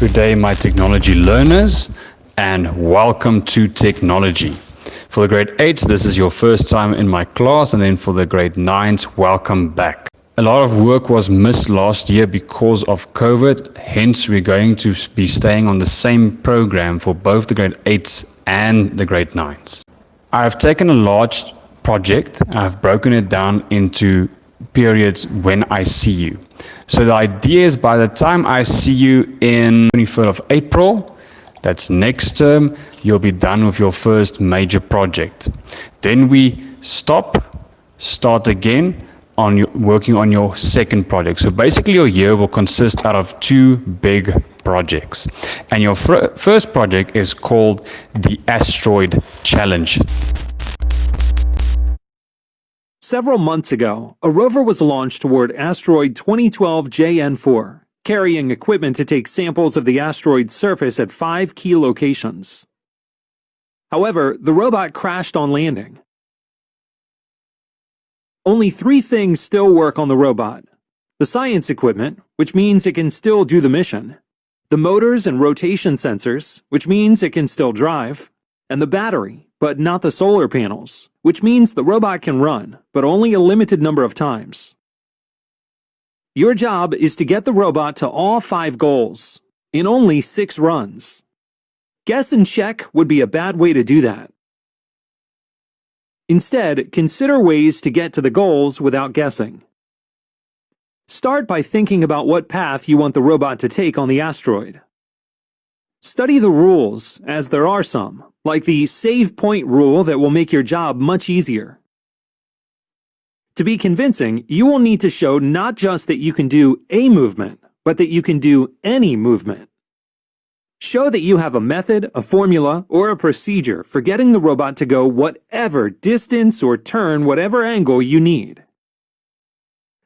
Good day, my technology learners, and welcome to technology. For the grade 8s, this is your first time in my class, and then for the grade 9s, welcome back. A lot of work was missed last year because of COVID, hence we're going to be staying on the same program for both the grade 8s and the grade 9s. I've taken a large project, I've broken it down into periods when I see you. So the idea is by the time I see you in 23rd of April, that's next term, you'll be done with your first major project. Then we start again on working on your second project. So basically your year will consist out of two big projects. And your first project is called the Asteroid Challenge. Several months ago, a rover was launched toward Asteroid 2012 JN4, carrying equipment to take samples of the asteroid's surface at 5 key locations. However, the robot crashed on landing. Only 3 things still work on the robot: the science equipment, which means it can still do the mission, the motors and rotation sensors, which means it can still drive, and the battery, but not the solar panels, which means the robot can run, but only a limited number of times. Your job is to get the robot to all 5 goals in only 6 runs. Guess and check would be a bad way to do that. Instead, consider ways to get to the goals without guessing. Start by thinking about what path you want the robot to take on the asteroid. Study the rules, as there are some, like the save point rule that will make your job much easier. To be convincing, you will need to show not just that you can do a movement, but that you can do any movement. Show that you have a method, a formula, or a procedure for getting the robot to go whatever distance or turn whatever angle you need.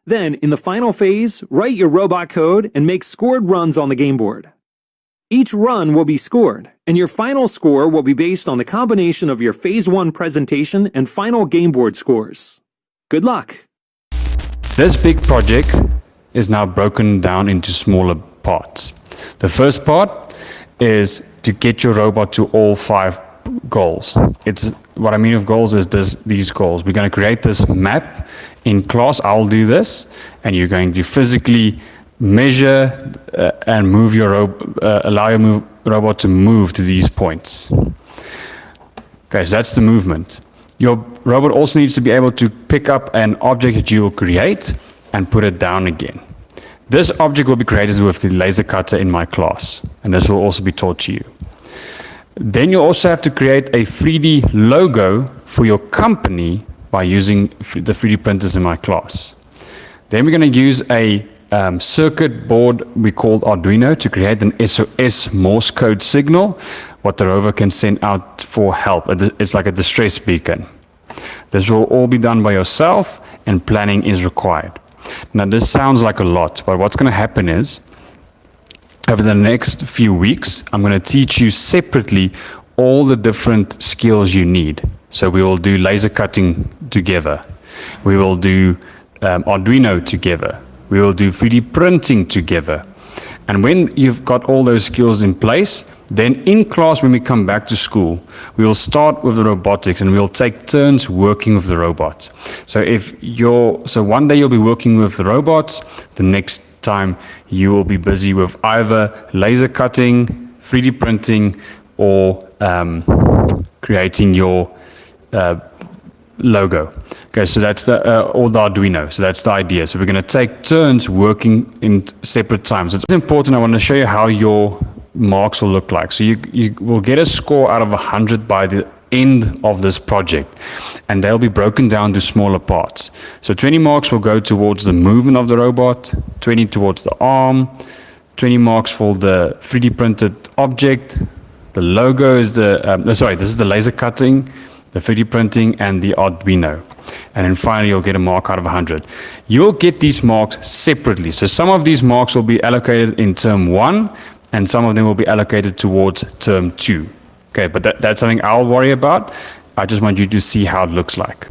Then, in the final phase, write your robot code and make scored runs on the game board. Each run will be scored, and your final score will be based on the combination of your Phase 1 presentation and final game board scores. Good luck! This big project is now broken down into smaller parts. The first part is to get your robot to all 5 goals. What I mean of goals is these goals. We're going to create this map. In class, I'll do this, and you're going to physically measure and move allow your robot to move to these points. Okay, so that's the movement. Your robot also needs to be able to pick up an object that you will create and put it down again. This object will be created with the laser cutter in my class, and this will also be taught to you. Then you also have to create a 3D logo for your company by using the 3D printers in my class. Then we're going to use a circuit board we called Arduino to create an SOS Morse code signal, what the rover can send out for help. It's like a distress beacon. This will all be done by yourself, and planning is required. Now this sounds like a lot, but what's going to happen is over the next few weeks I'm going to teach you separately all the different skills you need. So we will do laser cutting together, we will do Arduino together, we will do 3D printing together. And when you've got all those skills in place, then in class when we come back to school, we will start with the robotics and we'll take turns working with the robots. So one day you'll be working with the robots, the next time you will be busy with either laser cutting, 3D printing, or creating your logo. Okay, so that's or the Arduino. So that's the idea. So we're going to take turns working in separate times. It's important. I want to show you how your marks will look like. So you will get a score out of 100 by the end of this project, and they'll be broken down to smaller parts. So 20 marks will go towards the movement of the robot, 20 towards the arm, 20 marks for the 3D printed object. The logo is this is the laser cutting, the 3D printing, and the Arduino. And then finally you'll get a mark out of 100. You'll get these marks separately. So some of these marks will be allocated in term 1, and some of them will be allocated towards term 2. Okay, but that's something I'll worry about. I just want you to see how it looks like.